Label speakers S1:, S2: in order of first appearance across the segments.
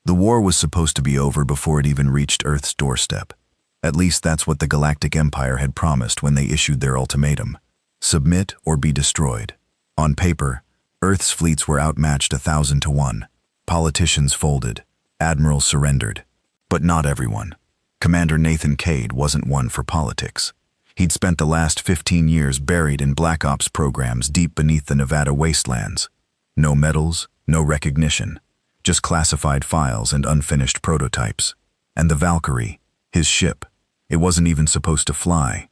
S1: The war was supposed to be over before it even reached Earth's doorstep. At least that's what the Galactic Empire had promised when they issued their ultimatum. Submit or be destroyed. On paper, Earth's fleets were outmatched 1,000 to 1. Politicians folded. Admirals surrendered. But not everyone. Commander Nathan Cade wasn't one for politics. He'd spent the last 15 years buried in Black Ops programs deep beneath the Nevada wastelands. No medals, no recognition. Just classified files and unfinished prototypes. And the Valkyrie, his ship, it wasn't even supposed to fly.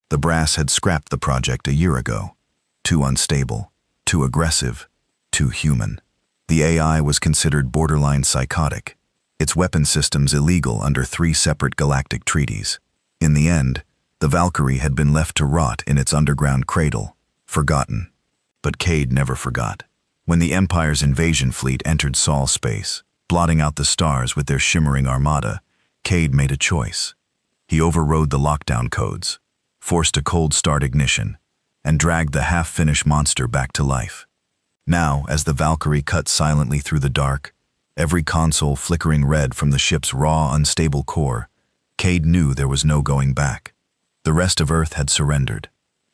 S1: The brass had scrapped the project a year ago. Too unstable, too aggressive, too human. The AI was considered borderline psychotic. Its weapon systems illegal under 3 separate galactic treaties. In the end, the Valkyrie had been left to rot in its underground cradle, forgotten. But Cade never forgot. When the Empire's invasion fleet entered Sol space, blotting out the stars with their shimmering armada, Cade made a choice. He overrode the lockdown codes, forced a cold start ignition, and dragged the half-finished monster back to life. Now, as the Valkyrie cut silently through the dark, every console flickering red from the ship's raw, unstable core, Cade knew there was no going back. The rest of Earth had surrendered.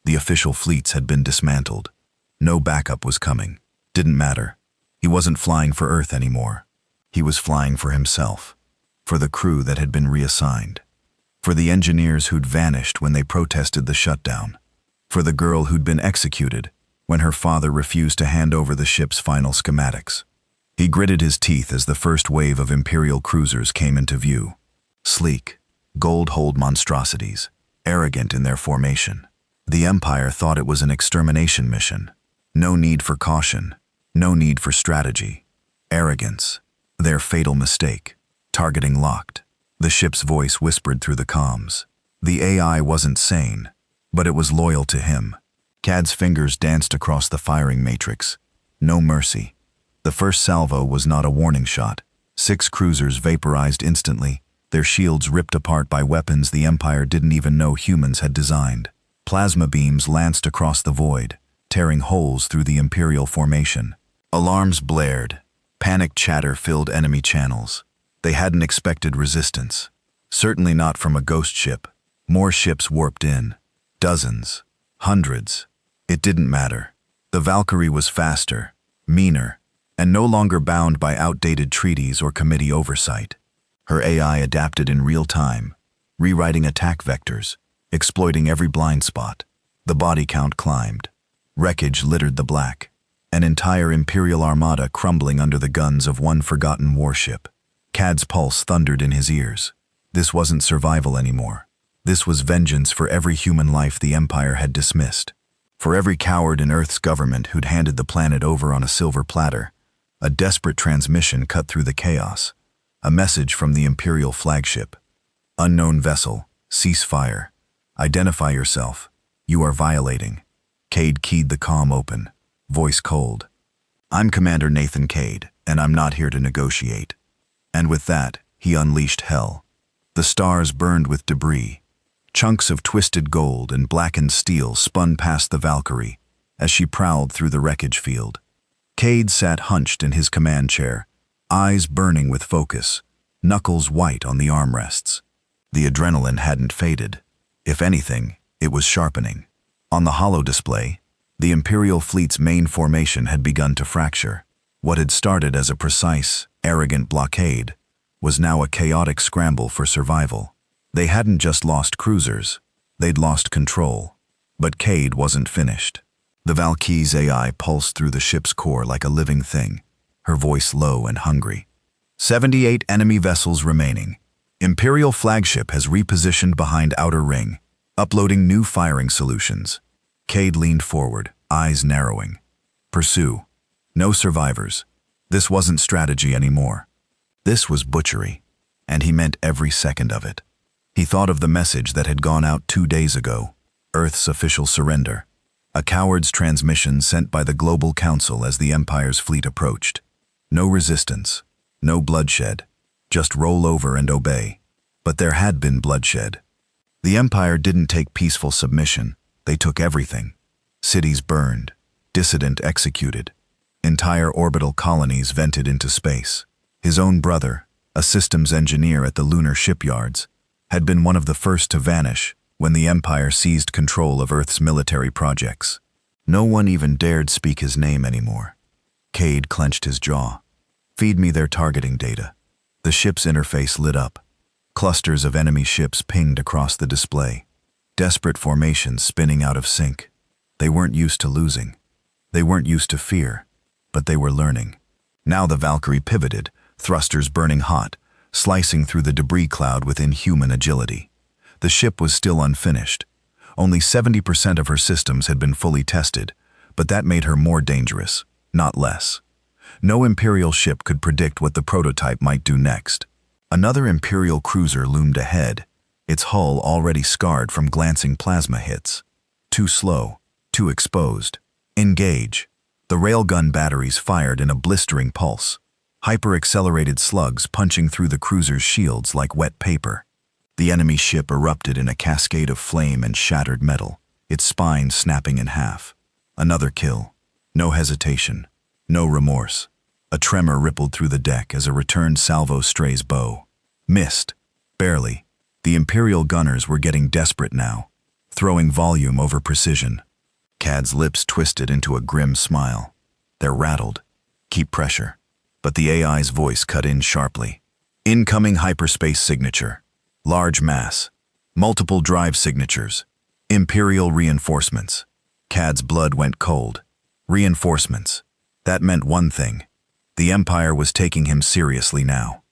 S1: The official fleets had been dismantled. No backup was coming. Didn't matter. He wasn't flying for Earth anymore. He was flying for himself, for the crew that had been reassigned, for the engineers who'd vanished when they protested the shutdown, for the girl who'd been executed when her father refused to hand over the ship's final schematics. He gritted his teeth as the first wave of Imperial cruisers came into view. Sleek, gold-hulled monstrosities, arrogant in their formation. The Empire thought it was an extermination mission. No need for caution, no need for strategy. Arrogance, their fatal mistake. Targeting locked. The ship's voice whispered through the comms. The AI wasn't sane, but it was loyal to him. Cad's fingers danced across the firing matrix. No mercy. The first salvo was not a warning shot. 6 cruisers vaporized instantly, their shields ripped apart by weapons the Empire didn't even know humans had designed. Plasma beams lanced across the void, tearing holes through the Imperial formation. Alarms blared. Panic chatter filled enemy channels. They hadn't expected resistance. Certainly not from a ghost ship. More ships warped in. Dozens. Hundreds. It didn't matter. The Valkyrie was faster, meaner, and no longer bound by outdated treaties or committee oversight. Her AI adapted in real time, rewriting attack vectors, exploiting every blind spot. The body count climbed. Wreckage littered the black. An entire Imperial armada crumbling under the guns of one forgotten warship. Cad's pulse thundered in his ears. This wasn't survival anymore. This was vengeance for every human life the Empire had dismissed. For every coward in Earth's government who'd handed the planet over on a silver platter. A desperate transmission cut through the chaos. A message from the Imperial flagship. Unknown vessel, cease fire. Identify yourself. You are violating. Cade keyed the comm open, voice cold. I'm Commander Nathan Cade, and I'm not here to negotiate. And with that, he unleashed hell. The stars burned with debris. Chunks of twisted gold and blackened steel spun past the Valkyrie as she prowled through the wreckage field. Cade sat hunched in his command chair, eyes burning with focus, knuckles white on the armrests. The adrenaline hadn't faded. If anything, it was sharpening. On the holo display, the Imperial fleet's main formation had begun to fracture. What had started as a precise, arrogant blockade was now a chaotic scramble for survival. They hadn't just lost cruisers, they'd lost control. But Cade wasn't finished. The Valkyrie's AI pulsed through the ship's core like a living thing, her voice low and hungry. 78 enemy vessels remaining. Imperial flagship has repositioned behind outer ring, uploading new firing solutions. Cade leaned forward, eyes narrowing. Pursue. No survivors. This wasn't strategy anymore. This was butchery, and he meant every second of it. He thought of the message that had gone out 2 days ago, Earth's official surrender. A coward's transmission sent by the Global Council as the Empire's fleet approached. No resistance, no bloodshed, just roll over and obey. But there had been bloodshed. The Empire didn't take peaceful submission, they took everything. Cities burned, dissident executed. Entire orbital colonies vented into space. His own brother, a systems engineer at the lunar shipyards, had been one of the first to vanish when the Empire seized control of Earth's military projects. No one even dared speak his name anymore. Cade clenched his jaw. "Feed me their targeting data." The ship's interface lit up. Clusters of enemy ships pinged across the display. Desperate formations spinning out of sync. They weren't used to losing. They weren't used to fear, but they were learning. Now the Valkyrie pivoted, thrusters burning hot, slicing through the debris cloud with inhuman agility. The ship was still unfinished. Only 70% of her systems had been fully tested, but that made her more dangerous, not less. No Imperial ship could predict what the prototype might do next. Another Imperial cruiser loomed ahead, its hull already scarred from glancing plasma hits. Too slow, too exposed. Engage. The railgun batteries fired in a blistering pulse. Hyper-accelerated slugs punching through the cruiser's shields like wet paper. The enemy ship erupted in a cascade of flame and shattered metal, its spine snapping in half. Another kill. No hesitation. No remorse. A tremor rippled through the deck as a returned salvo strays bow. Missed. Barely. The Imperial gunners were getting desperate now, throwing volume over precision. Cad's lips twisted into a grim smile. They're rattled. Keep pressure. But the AI's voice cut in sharply. Incoming hyperspace signature. Large mass. Multiple drive signatures. Imperial reinforcements. Cad's blood went cold. Reinforcements. That meant one thing. The Empire was taking him seriously now.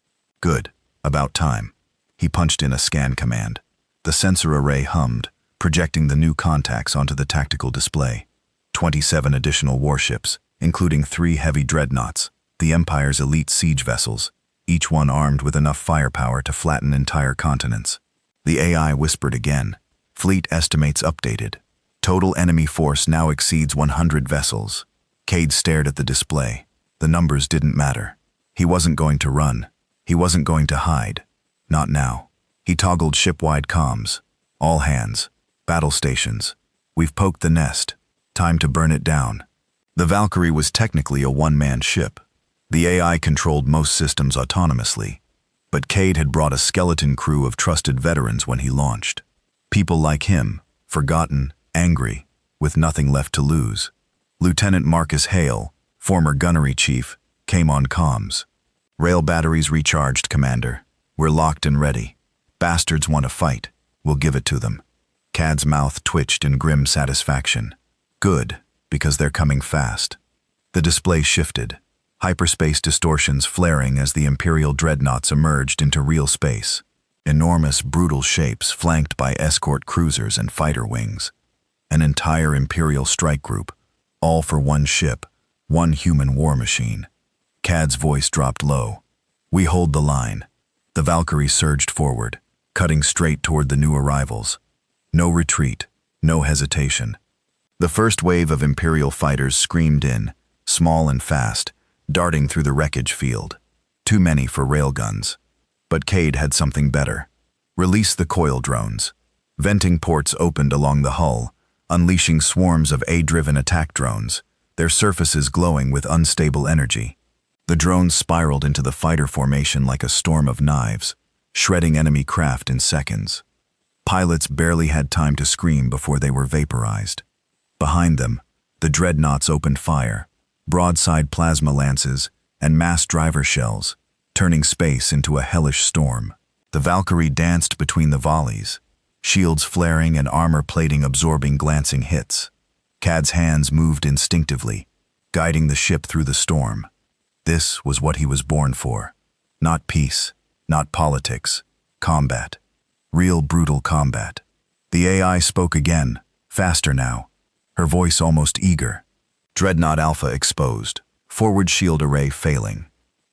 S1: Good. About time. He punched in a scan command. The sensor array hummed, projecting the new contacts onto the tactical display. 27 additional warships, including 3 heavy dreadnoughts, the Empire's elite siege vessels, each one armed with enough firepower to flatten entire continents. The AI whispered again. Fleet estimates updated. Total enemy force now exceeds 100 vessels. Cade stared at the display. The numbers didn't matter. He wasn't going to run. He wasn't going to hide. Not now. He toggled ship-wide comms. All hands. Battle stations. We've poked the nest. Time to burn it down. The Valkyrie was technically a one-man ship. The AI controlled most systems autonomously. But Cade had brought a skeleton crew of trusted veterans when he launched. People like him, forgotten, angry, with nothing left to lose. Lieutenant Marcus Hale, former gunnery chief, came on comms. Rail batteries recharged, Commander. We're locked and ready. Bastards want to fight. We'll give it to them. Cad's mouth twitched in grim satisfaction. Good, because they're coming fast. The display shifted, hyperspace distortions flaring as the Imperial dreadnoughts emerged into real space. Enormous, brutal shapes flanked by escort cruisers and fighter wings. An entire Imperial strike group, all for one ship, one human war machine. Cad's voice dropped low. We hold the line. The Valkyrie surged forward, cutting straight toward the new arrivals. No retreat, no hesitation. The first wave of Imperial fighters screamed in, small and fast, darting through the wreckage field. Too many for railguns. But Cade had something better. Release the coil drones. Venting ports opened along the hull, unleashing swarms of A-driven attack drones, their surfaces glowing with unstable energy. The drones spiraled into the fighter formation like a storm of knives, shredding enemy craft in seconds. Pilots barely had time to scream before they were vaporized. Behind them, the dreadnoughts opened fire, broadside plasma lances, and mass driver shells, turning space into a hellish storm. The Valkyrie danced between the volleys, shields flaring and armor plating absorbing glancing hits. Cad's hands moved instinctively, guiding the ship through the storm. This was what he was born for. Not peace, not politics, combat. Real brutal combat. The AI spoke again, faster now, her voice almost eager. Dreadnought Alpha exposed, forward shield array failing.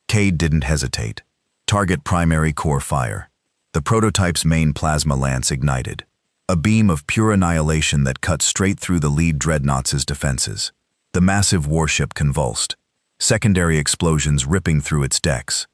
S1: Cade didn't hesitate. Target primary core fire. The prototype's main plasma lance ignited. A beam of pure annihilation that cut straight through the lead dreadnought's defenses. The massive warship convulsed, secondary explosions ripping through its decks.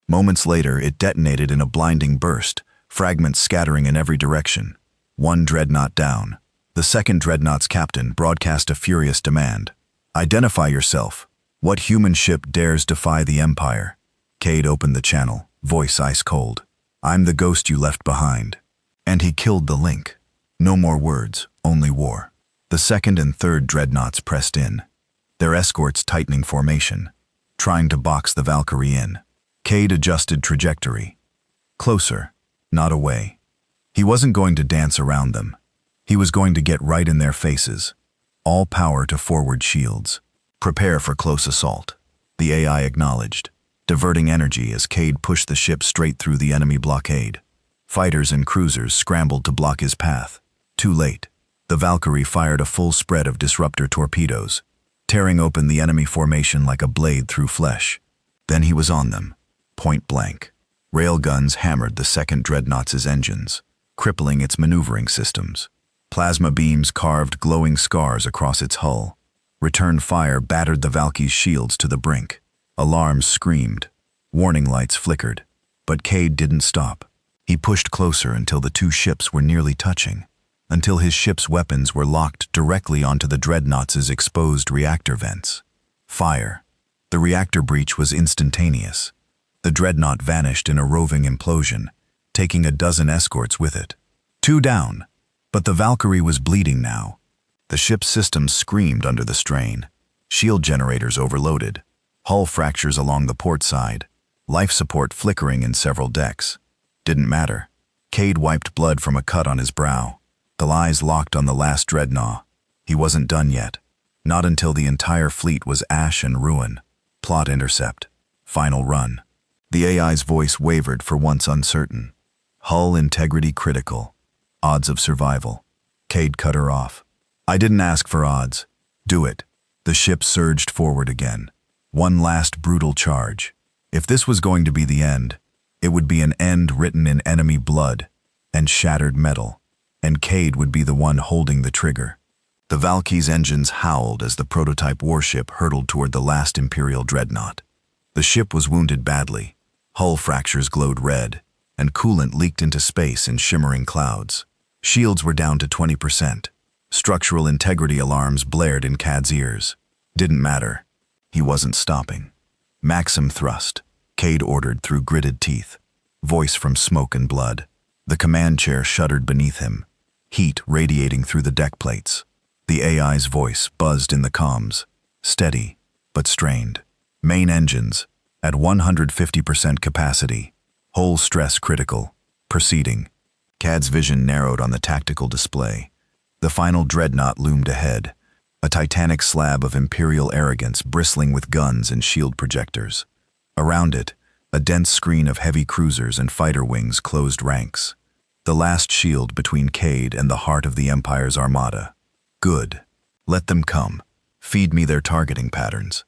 S1: Moments later, it detonated in a blinding burst, fragments scattering in every direction. One dreadnought down. The second dreadnought's captain broadcast a furious demand. Identify yourself. What human ship dares defy the Empire? Cade opened the channel, voice ice cold. "I'm the ghost you left behind." And he killed the link. No more words, only war. The second and third dreadnoughts pressed in, their escorts tightening formation, trying to box the Valkyrie in. Cade adjusted trajectory. Closer, not away. He wasn't going to dance around them. He was going to get right in their faces. All power to forward shields. Prepare for close assault. The AI acknowledged, diverting energy as Cade pushed the ship straight through the enemy blockade. Fighters and cruisers scrambled to block his path. Too late. The Valkyrie fired a full spread of disruptor torpedoes, tearing open the enemy formation like a blade through flesh. Then he was on them, point blank. Railguns hammered the second dreadnought's engines, crippling its maneuvering systems. Plasma beams carved glowing scars across its hull. Return fire battered the Valkyrie's shields to the brink. Alarms screamed. Warning lights flickered. But Cade didn't stop. He pushed closer until the two ships were nearly touching, until his ship's weapons were locked directly onto the dreadnought's exposed reactor vents. Fire. The reactor breach was instantaneous. The dreadnought vanished in a roving implosion, taking a dozen escorts with it. 2 down. But the Valkyrie was bleeding now. The ship's systems screamed under the strain. Shield generators overloaded. Hull fractures along the port side. Life support flickering in several decks. Didn't matter. Cade wiped blood from a cut on his brow. The eyes locked on the last dreadnought. He wasn't done yet. Not until the entire fleet was ash and ruin. Plot intercept. Final run. The AI's voice wavered, for once uncertain. Hull integrity critical. Odds of survival. Cade cut her off. "I didn't ask for odds. Do it." The ship surged forward again. One last brutal charge. If this was going to be the end, it would be an end written in enemy blood and shattered metal. And Cade would be the one holding the trigger. The Valkyrie's engines howled as the prototype warship hurtled toward the last Imperial dreadnought. The ship was wounded badly. Hull fractures glowed red, and coolant leaked into space in shimmering clouds. Shields were down to 20%. Structural integrity alarms blared in Cade's ears. Didn't matter. He wasn't stopping. "Maxim thrust," Cade ordered through gritted teeth. Voice from smoke and blood. The command chair shuddered beneath him, heat radiating through the deck plates. The AI's voice buzzed in the comms, steady but strained. "Main engines, at 150% capacity. Hull stress critical. Proceeding." Cade's vision narrowed on the tactical display. The final dreadnought loomed ahead, a titanic slab of Imperial arrogance bristling with guns and shield projectors. Around it, a dense screen of heavy cruisers and fighter wings closed ranks. The last shield between Cade and the heart of the Empire's Armada. Good. Let them come. Feed me their targeting patterns.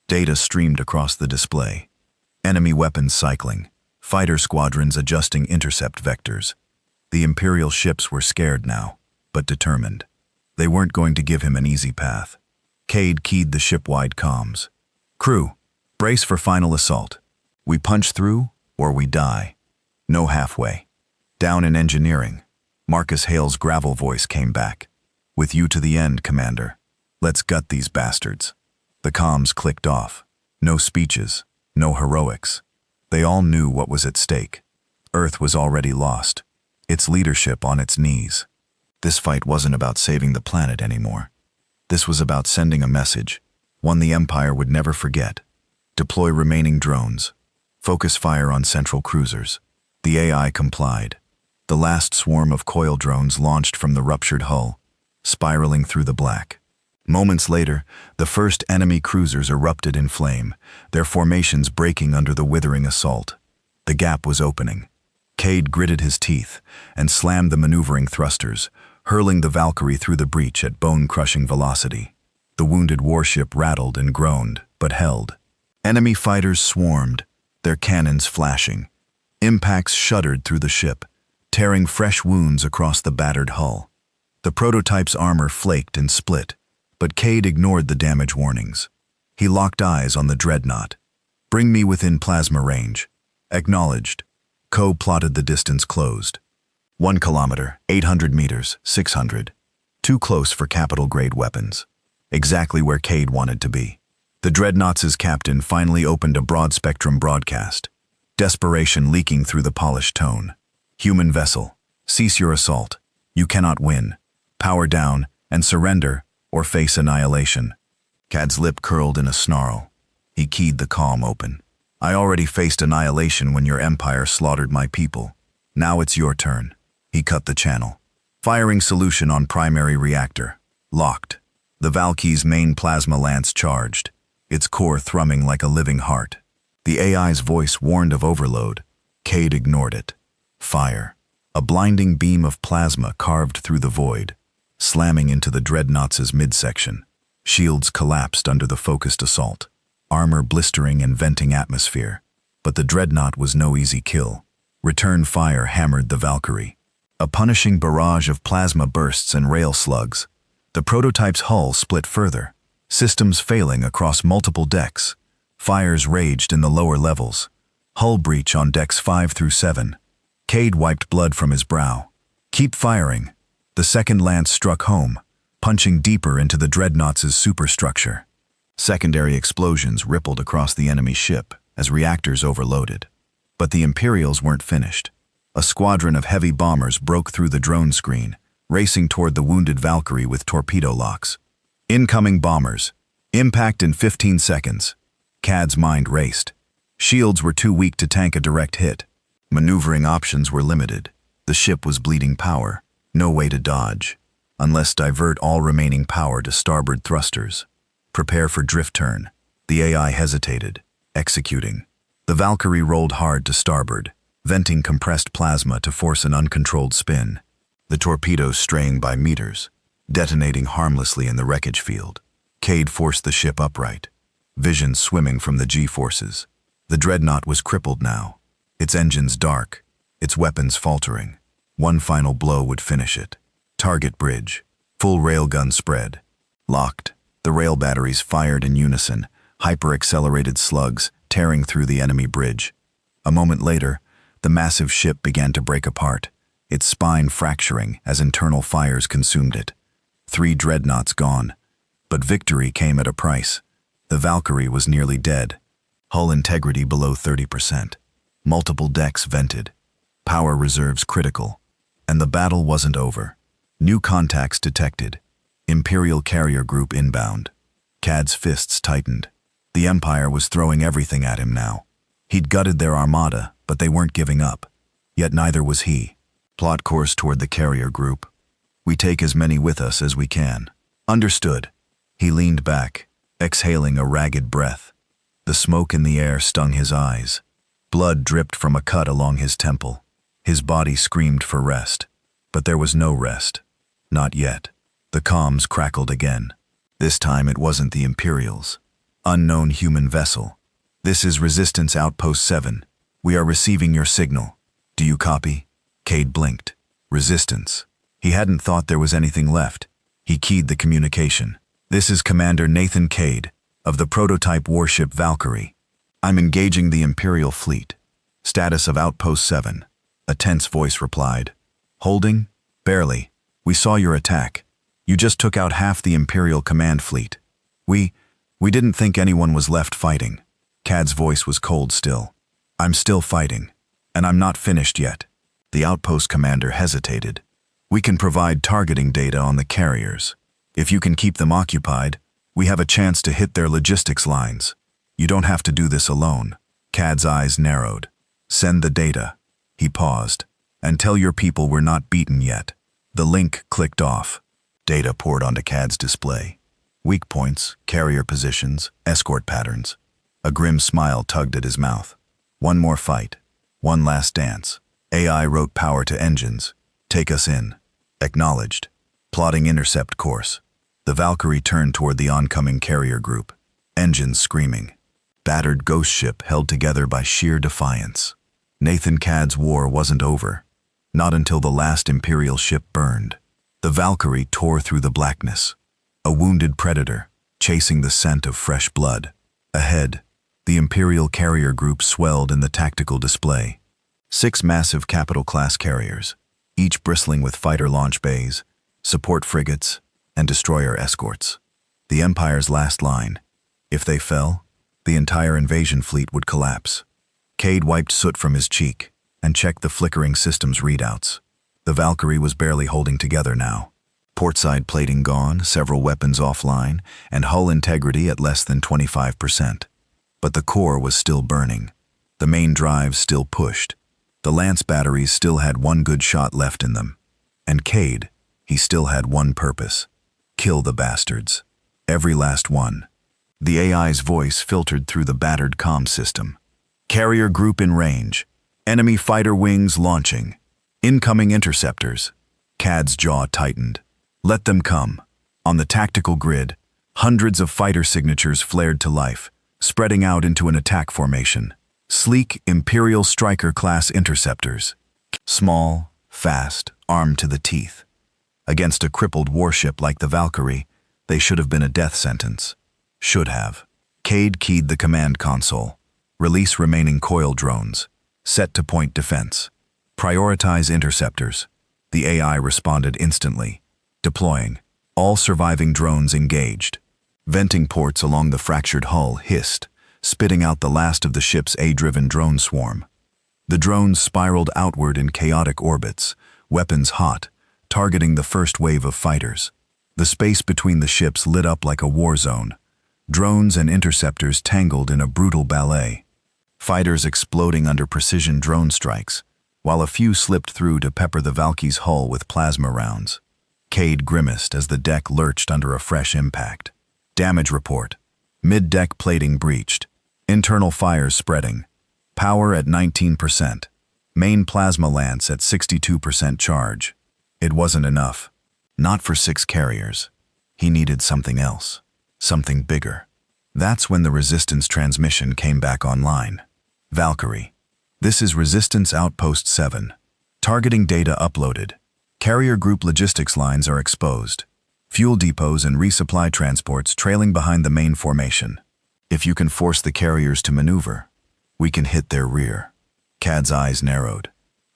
S1: Data streamed across the display. Enemy weapons cycling. Fighter squadrons adjusting intercept vectors. The Imperial ships were scared now, but determined. They weren't going to give him an easy path. Cade keyed the ship-wide comms. "Crew, brace for final assault. We punch through, or we die. No halfway." Down in engineering, Marcus Hale's gravel voice came back. "With you to the end, Commander. Let's gut these bastards." The comms clicked off. No speeches, no heroics. They all knew what was at stake. Earth was already lost, its leadership on its knees. This fight wasn't about saving the planet anymore. This was about sending a message, one the Empire would never forget. Deploy remaining drones. Focus fire on central cruisers. The AI complied. The last swarm of coil drones launched from the ruptured hull, spiraling through the black. Moments later, the first enemy cruisers erupted in flame, their formations breaking under the withering assault. The gap was opening. Cade gritted his teeth and slammed the maneuvering thrusters, hurling the Valkyrie through the breach at bone-crushing velocity. The wounded warship rattled and groaned, but held. Enemy fighters swarmed, their cannons flashing. Impacts shuddered through the ship, tearing fresh wounds across the battered hull. The prototype's armor flaked and split, but Cade ignored the damage warnings. He locked eyes on the dreadnought. "Bring me within plasma range." Acknowledged. Co plotted the distance closed. 1 kilometer, 800 meters, 600. Too close for capital-grade weapons. Exactly where Cade wanted to be. The Dreadnought's captain finally opened a broad-spectrum broadcast, desperation leaking through the polished tone. Human vessel, cease your assault. You cannot win. Power down and surrender or face annihilation. Cad's lip curled in a snarl. He keyed the comm open. I already faced annihilation when your empire slaughtered my people. Now it's your turn. He cut the channel. Firing solution on primary reactor. Locked. The Valky's main plasma lance charged, its core thrumming like a living heart. The AI's voice warned of overload. Cade ignored it. Fire. A blinding beam of plasma carved through the void, slamming into the Dreadnought's midsection. Shields collapsed under the focused assault, armor blistering and venting atmosphere. But the Dreadnought was no easy kill. Return fire hammered the Valkyrie. A punishing barrage of plasma bursts and rail slugs. The prototype's hull split further, systems failing across multiple decks. Fires raged in the lower levels. Hull breach on decks 5 through 7. Cade wiped blood from his brow. Keep firing. The second lance struck home, punching deeper into the Dreadnought's superstructure. Secondary explosions rippled across the enemy ship as reactors overloaded. But the Imperials weren't finished. A squadron of heavy bombers broke through the drone screen, racing toward the wounded Valkyrie with torpedo locks. Incoming bombers. Impact in 15 seconds. Cad's mind raced. Shields were too weak to tank a direct hit. Maneuvering options were limited. The ship was bleeding power. No way to dodge, unless divert all remaining power to starboard thrusters. Prepare for drift turn. The AI hesitated, executing. The Valkyrie rolled hard to starboard, venting compressed plasma to force an uncontrolled spin. The torpedoes straying by meters, detonating harmlessly in the wreckage field. Cade forced the ship upright, vision swimming from the G-forces. The Dreadnought was crippled now, its engines dark, its weapons faltering. One final blow would finish it. Target bridge. Full railgun spread. Locked. The rail batteries fired in unison, hyper-accelerated slugs tearing through the enemy bridge. A moment later, the massive ship began to break apart, its spine fracturing as internal fires consumed it. 3 Dreadnoughts gone. But victory came at a price. The Valkyrie was nearly dead. Hull integrity below 30%. Multiple decks vented. Power reserves critical. And the battle wasn't over. New contacts detected. Imperial carrier group inbound. Cad's fists tightened. The Empire was throwing everything at him now. He'd gutted their armada, but they weren't giving up. Yet neither was he. Plot course toward the carrier group. We take as many with us as we can. Understood. He leaned back, exhaling a ragged breath. The smoke in the air stung his eyes. Blood dripped from a cut along his temple. His body screamed for rest. But there was no rest. Not yet. The comms crackled again. This time it wasn't the Imperials. Unknown human vessel. This is Resistance Outpost 7. We are receiving your signal. Do you copy? Cade blinked. Resistance. He hadn't thought there was anything left. He keyed the communication. This is Commander Nathan Cade, of the prototype warship Valkyrie. I'm engaging the Imperial fleet. Status of Outpost 7. A tense voice replied. Holding? Barely. We saw your attack. You just took out half the Imperial command fleet. We didn't think anyone was left fighting. Cad's voice was cold still. I'm still fighting. And I'm not finished yet. The outpost commander hesitated. We can provide targeting data on the carriers. If you can keep them occupied, we have a chance to hit their logistics lines. You don't have to do this alone. Cad's eyes narrowed. Send the data. He paused. And tell your people we're not beaten yet. The link clicked off. Data poured onto Cad's display. Weak points, carrier positions, escort patterns. A grim smile tugged at his mouth. One more fight. One last dance. AI wrote power to engines. Take us in. Acknowledged. Plotting intercept course. The Valkyrie turned toward the oncoming carrier group. Engines screaming. Battered ghost ship held together by sheer defiance. Nathan Cad's war wasn't over. Not until the last Imperial ship burned. The Valkyrie tore through the blackness. A wounded predator, chasing the scent of fresh blood. Ahead, the Imperial carrier group swelled in the tactical display. 6 massive capital-class carriers, each bristling with fighter launch bays, support frigates, and destroyer escorts. The Empire's last line. If they fell, the entire invasion fleet would collapse. Cade wiped soot from his cheek and checked the flickering system's readouts. The Valkyrie was barely holding together now. Portside plating gone, several weapons offline, and hull integrity at less than 25%. But the core was still burning. The main drive still pushed. The Lance batteries still had one good shot left in them. And Cade, he still had one purpose. Kill the bastards. Every last one. The AI's voice filtered through the battered comm system. Carrier group in range. Enemy fighter wings launching. Incoming interceptors. Cad's jaw tightened. Let them come. On the tactical grid, hundreds of fighter signatures flared to life, spreading out into an attack formation. Sleek Imperial Striker-class interceptors. Small, fast, armed to the teeth. Against a crippled warship like the Valkyrie, they should have been a death sentence. Should have. Cade keyed the command console. Release remaining coil drones. Set to point defense. Prioritize interceptors. The AI responded instantly. Deploying. All surviving drones engaged. Venting ports along the fractured hull hissed, spitting out the last of the ship's A-driven drone swarm. The drones spiraled outward in chaotic orbits, weapons hot, targeting the first wave of fighters. The space between the ships lit up like a war zone. Drones and interceptors tangled in a brutal ballet. Fighters exploding under precision drone strikes, while a few slipped through to pepper the Valkyrie's hull with plasma rounds. Cade grimaced as the deck lurched under a fresh impact. Damage report. Mid-deck plating breached. Internal fires spreading. Power at 19%. Main plasma lance at 62% charge. It wasn't enough. Not for 6 carriers. He needed something else. Something bigger. That's when the Resistance transmission came back online. Valkyrie. This is Resistance Outpost 7. Targeting data uploaded. Carrier group logistics lines are exposed. Fuel depots and resupply transports trailing behind the main formation. If you can force the carriers to maneuver, we can hit their rear. Cad's eyes narrowed.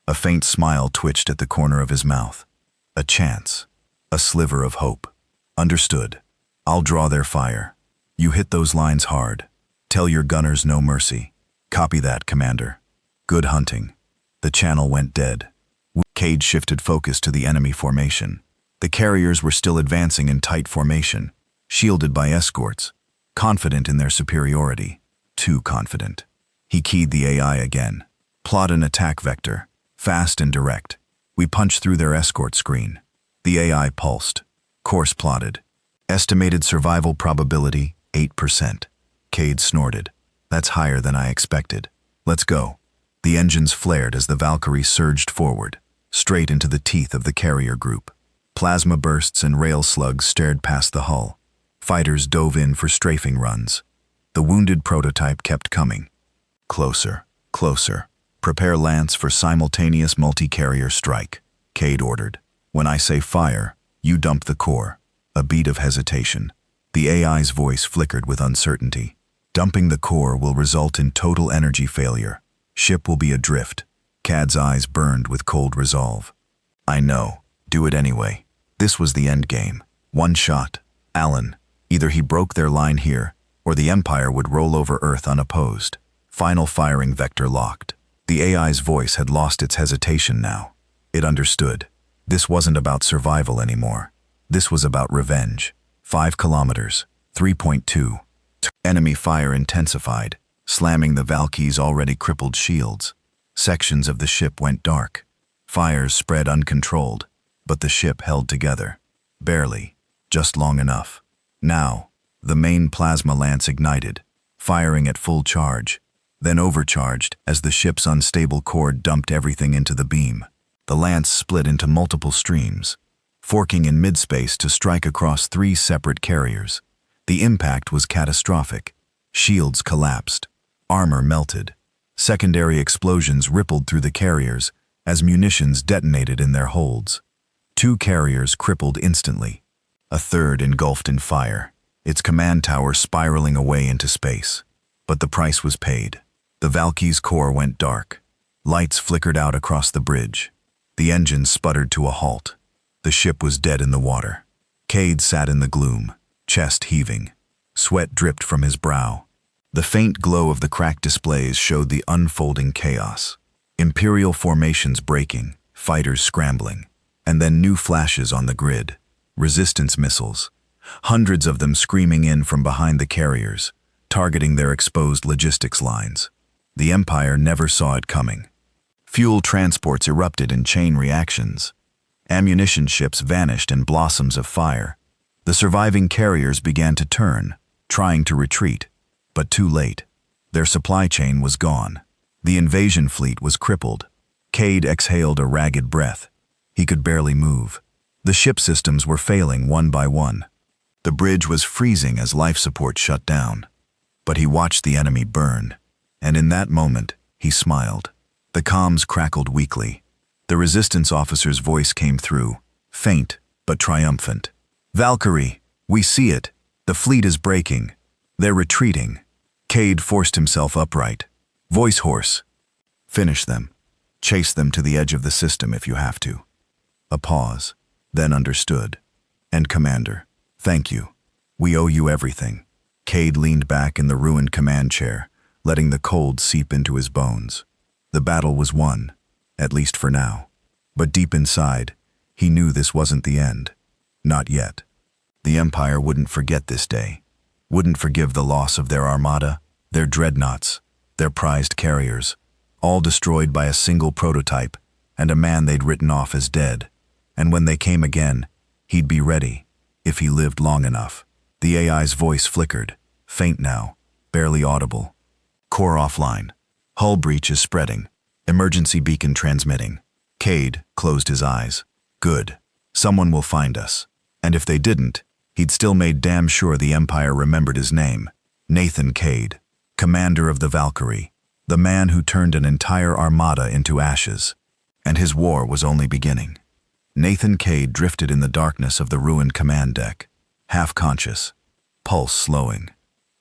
S1: A faint smile twitched at the corner of his mouth. A chance. A sliver of hope. Understood. I'll draw their fire. You hit those lines hard. Tell your gunners no mercy. Copy that, Commander. Good hunting. The channel went dead. Cade shifted focus to the enemy formation. The carriers were still advancing in tight formation, shielded by escorts, confident in their superiority. Too confident. He keyed the AI again. Plot an attack vector, fast and direct. We punch through their escort screen. The AI pulsed. Course plotted. Estimated survival probability, 8%. Cade snorted. That's higher than I expected. Let's go. The engines flared as the Valkyrie surged forward, straight into the teeth of the carrier group. Plasma bursts and rail slugs stared past the hull. Fighters dove in for strafing runs. The wounded prototype kept coming. Closer, closer. Prepare Lance for simultaneous multi-carrier strike, Cade ordered. When I say fire, you dump the core. A beat of hesitation. The AI's voice flickered with uncertainty. Dumping the core will result in total energy failure. Ship will be adrift. Cad's eyes burned with cold resolve. I know. Do it anyway. This was the end game. One shot. Allen. Either he broke their line here, or the Empire would roll over Earth unopposed. Final firing vector locked. The AI's voice had lost its hesitation now. It understood. This wasn't about survival anymore. This was about revenge. 5 kilometers. 3.2. Enemy fire intensified, slamming the Valkyrie's already crippled shields. Sections of the ship went dark. Fires spread uncontrolled, but the ship held together. Barely. Just long enough. Now, the main plasma lance ignited, firing at full charge, then overcharged as the ship's unstable core dumped everything into the beam. The lance split into multiple streams, forking in midspace to strike across 3 separate carriers. The impact was catastrophic. Shields collapsed. Armor melted. Secondary explosions rippled through the carriers as munitions detonated in their holds. 2 carriers crippled instantly. A third engulfed in fire, its command tower spiraling away into space. But the price was paid. The Valkyrie's core went dark. Lights flickered out across the bridge. The engine sputtered to a halt. The ship was dead in the water. Cade sat in the gloom, chest heaving. Sweat dripped from his brow. The faint glow of the cracked displays showed the unfolding chaos. Imperial formations breaking, fighters scrambling, and then new flashes on the grid. Resistance missiles. Hundreds of them screaming in from behind the carriers, targeting their exposed logistics lines. The Empire never saw it coming. Fuel transports erupted in chain reactions. Ammunition ships vanished in blossoms of fire. The surviving carriers began to turn, trying to retreat, but too late. Their supply chain was gone. The invasion fleet was crippled. Cade exhaled a ragged breath. He could barely move. The ship systems were failing one by one. The bridge was freezing as life support shut down. But he watched the enemy burn, and in that moment, he smiled. The comms crackled weakly. The resistance officer's voice came through, faint but triumphant. "Valkyrie, we see it. The fleet is breaking. They're retreating." Cade forced himself upright. Voice hoarse. "Finish them. Chase them to the edge of the system if you have to." A pause, then understood. "And Commander, thank you. We owe you everything." Cade leaned back in the ruined command chair, letting the cold seep into his bones. The battle was won, at least for now. But deep inside, he knew this wasn't the end. Not yet. The Empire wouldn't forget this day. Wouldn't forgive the loss of their Armada, their dreadnoughts, their prized carriers, all destroyed by a single prototype and a man they'd written off as dead. And when they came again, he'd be ready, if he lived long enough. The AI's voice flickered, faint now, barely audible. "Core offline. Hull breach is spreading. Emergency beacon transmitting." Cade closed his eyes. Good. Someone will find us. And if they didn't, he'd still made damn sure the Empire remembered his name. Nathan Cade, commander of the Valkyrie, the man who turned an entire armada into ashes. And his war was only beginning. Nathan Cade drifted in the darkness of the ruined command deck, half-conscious, pulse slowing.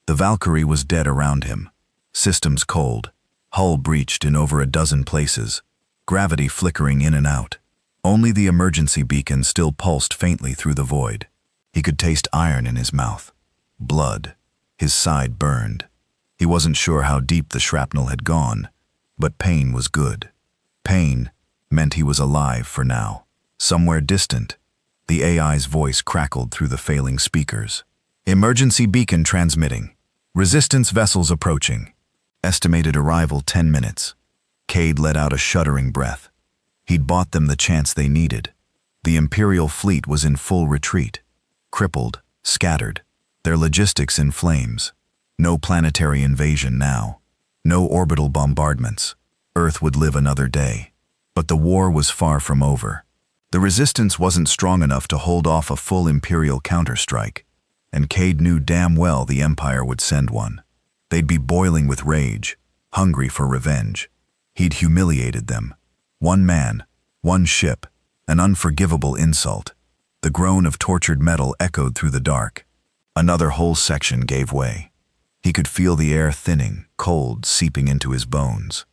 S1: The Valkyrie was dead around him, systems cold, hull breached in over a dozen places, gravity flickering in and out. Only the emergency beacon still pulsed faintly through the void. He could taste iron in his mouth, blood. His side burned. He wasn't sure how deep the shrapnel had gone, but pain was good. Pain meant he was alive for now. Somewhere distant, the AI's voice crackled through the failing speakers. "Emergency beacon transmitting. Resistance vessels approaching. Estimated arrival 10 minutes. Cade let out a shuddering breath. He'd bought them the chance they needed. The Imperial fleet was in full retreat. Crippled, scattered, their logistics in flames. No planetary invasion now. No orbital bombardments. Earth would live another day. But the war was far from over. The resistance wasn't strong enough to hold off a full Imperial counterstrike, and Cade knew damn well the Empire would send one. They'd be boiling with rage, hungry for revenge. He'd humiliated them. One man, one ship, an unforgivable insult. The groan of tortured metal echoed through the dark. Another whole section gave way. He could feel the air thinning, cold seeping into his bones.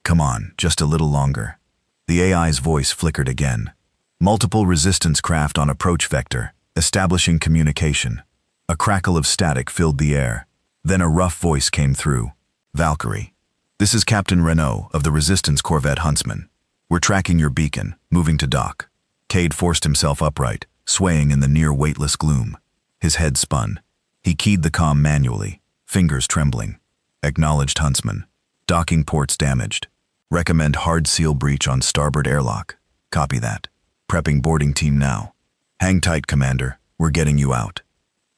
S1: "Come on, just a little longer." The AI's voice flickered again. Multiple resistance craft on approach vector, establishing communication. A crackle of static filled the air. Then a rough voice came through. "Valkyrie, this is Captain Renault of the Resistance Corvette Huntsman. We're tracking your beacon, moving to dock." Cade forced himself upright, swaying in the near-weightless gloom. His head spun. He keyed the comm manually, fingers trembling. "Acknowledged, Huntsman. Docking ports damaged. Recommend hard seal breach on starboard airlock. Copy that. Prepping boarding team now. Hang tight, Commander. We're getting you out."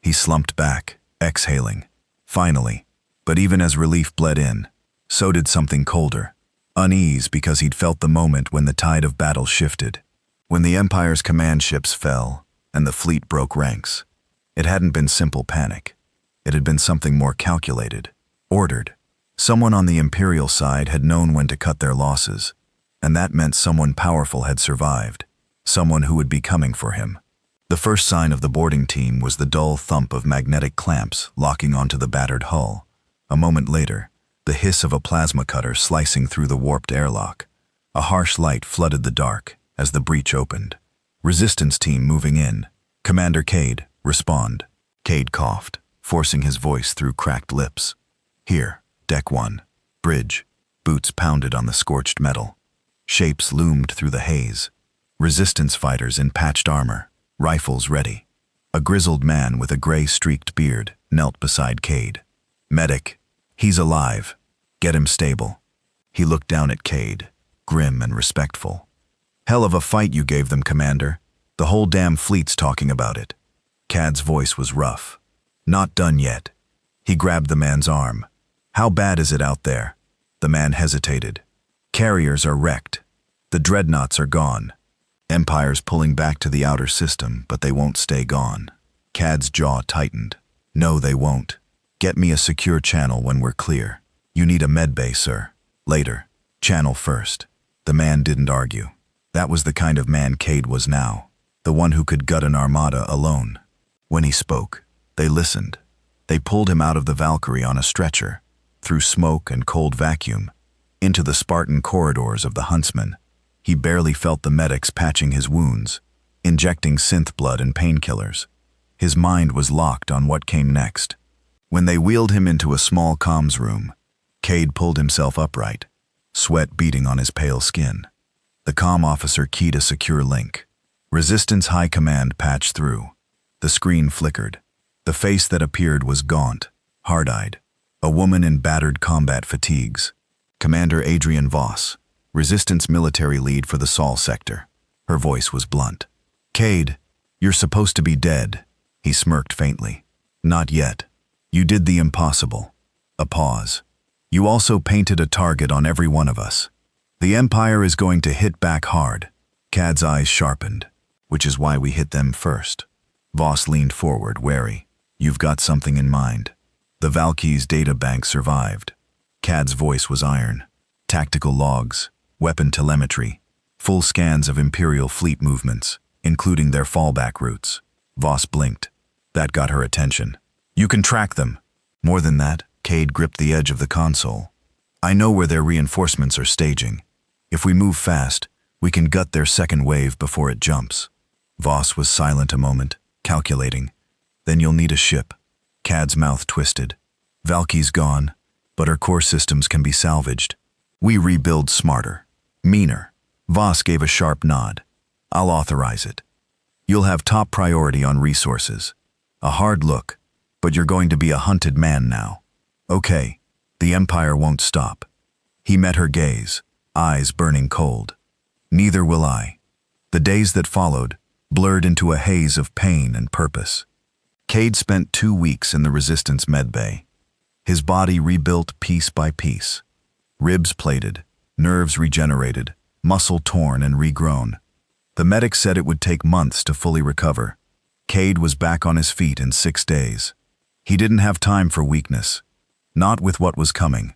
S1: He slumped back, exhaling. Finally. But even as relief bled in, so did something colder. Unease because he'd felt the moment when the tide of battle shifted. When the Empire's command ships fell and the fleet broke ranks. It hadn't been simple panic. It had been something more calculated, ordered. Someone on the Imperial side had known when to cut their losses, and that meant someone powerful had survived, someone who would be coming for him. The first sign of the boarding team was the dull thump of magnetic clamps locking onto the battered hull. A moment later, the hiss of a plasma cutter slicing through the warped airlock. A harsh light flooded the dark as the breach opened. Resistance team moving in. "Commander Cade, respond." Cade coughed, forcing his voice through cracked lips. Here, Deck 1. Bridge. Boots pounded on the scorched metal. Shapes loomed through the haze. Resistance fighters in patched armor, rifles ready. A grizzled man with a gray-streaked beard knelt beside Cade. Medic. He's alive. Get him stable. He looked down at Cade, grim and respectful. Hell of a fight you gave them, Commander. The whole damn fleet's talking about it. Cad's voice was rough. Not done yet. He grabbed the man's arm. How bad is it out there? The man hesitated. Carriers are wrecked. The dreadnoughts are gone. Empire's pulling back to the outer system, but they won't stay gone. Cad's jaw tightened. No, they won't. Get me a secure channel when we're clear. You need a medbay, sir. Later. Channel first. The man didn't argue. That was the kind of man Cade was now. The one who could gut an armada alone. When he spoke, they listened. They pulled him out of the Valkyrie on a stretcher, through smoke and cold vacuum, into the Spartan corridors of the Huntsman. He barely felt the medics patching his wounds, injecting synth blood and painkillers. His mind was locked on what came next. When they wheeled him into a small comms room, Cade pulled himself upright, sweat beading on his pale skin. The comm officer keyed a secure link. Resistance High Command patched through. The screen flickered. The face that appeared was gaunt, hard-eyed. A woman in battered combat fatigues. Commander Adrian Voss, Resistance military lead for the Sol sector. Her voice was blunt. Cade, you're supposed to be dead. He smirked faintly. Not yet. You did the impossible. A pause. You also painted a target on every one of us. The Empire is going to hit back hard. Cad's eyes sharpened, which is why we hit them first. Voss leaned forward, wary. You've got something in mind. The Valky's data bank survived. Cad's voice was iron. Tactical logs, weapon telemetry, full scans of Imperial fleet movements, including their fallback routes. Voss blinked. That got her attention. You can track them. More than that, Cade gripped the edge of the console. I know where their reinforcements are staging. If we move fast, we can gut their second wave before it jumps. Voss was silent a moment, calculating. Then you'll need a ship. Cad's mouth twisted. Valky's gone, but her core systems can be salvaged. We rebuild smarter, meaner. Voss gave a sharp nod. I'll authorize it. You'll have top priority on resources. A hard look, but you're going to be a hunted man now. Okay, the Empire won't stop. He met her gaze, eyes burning cold. Neither will I. The days that followed blurred into a haze of pain and purpose. Cade spent 2 weeks in the Resistance medbay. His body rebuilt piece by piece. Ribs plated, nerves regenerated, muscle torn and regrown. The medic said it would take months to fully recover. Cade was back on his feet in 6 days. He didn't have time for weakness. Not with what was coming.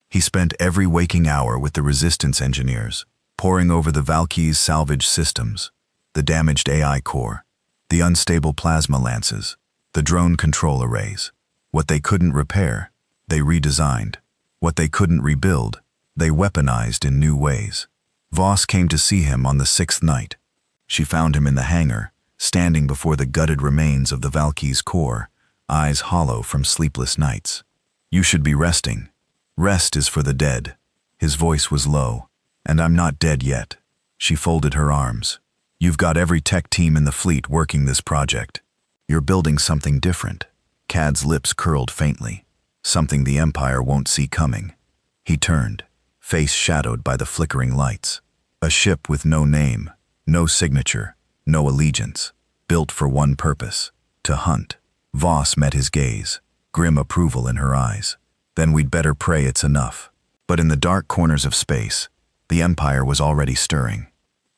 S1: He spent every waking hour with the Resistance engineers, poring over the Valky's salvage systems, the damaged AI core, the unstable plasma lances, the drone control arrays. What they couldn't repair, they redesigned. What they couldn't rebuild, they weaponized in new ways. Voss came to see him on the 6th night. She found him in the hangar, standing before the gutted remains of the Valky's core, eyes hollow from sleepless nights. You should be resting. Rest is for the dead. His voice was low. And I'm not dead yet. She folded her arms. You've got every tech team in the fleet working this project. You're building something different. Cad's lips curled faintly. Something the Empire won't see coming. He turned, face shadowed by the flickering lights. A ship with no name, no signature, no allegiance, built for one purpose, to hunt. Voss met his gaze, grim approval in her eyes. Then we'd better pray it's enough. But in the dark corners of space, the Empire was already stirring.